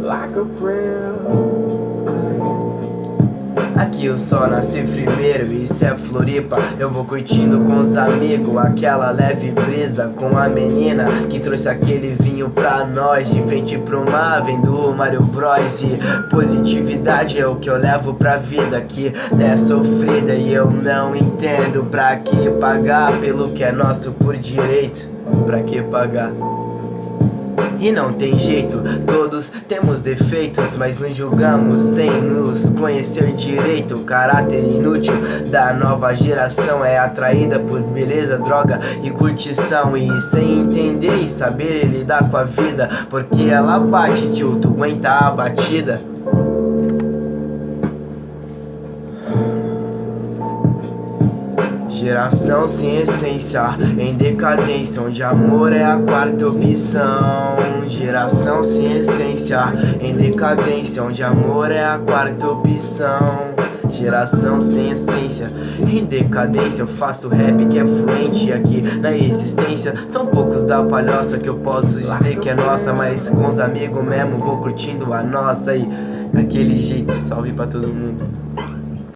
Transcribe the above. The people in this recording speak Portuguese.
Like a prayer. Aqui o sol nasce primeiro, isso é Floripa. Eu vou curtindo com os amigos aquela leve brisa, com a menina que trouxe aquele vinho pra nós, de frente pro mar, vendo o Mario Bros. E positividade é o que eu levo pra vida, que é sofrida e eu não entendo. Pra que pagar pelo que é nosso por direito? Pra que pagar? E não tem jeito, todos temos defeitos, mas nos julgamos sem nos conhecer direito. O caráter inútil da nova geração é atraída por beleza, droga e curtição, e sem entender e saber lidar com a vida, porque ela bate, tio, tu aguenta a batida. Geração sem essência, em decadência, onde amor é a quarta opção. Geração sem essência, em decadência, onde amor é a quarta opção. Geração sem essência, em decadência. Eu faço rap que é fluente aqui na existência. São poucos da palhoça que eu posso dizer que é nossa, mas com os amigos mesmo vou curtindo a nossa. E daquele jeito, salve pra todo mundo.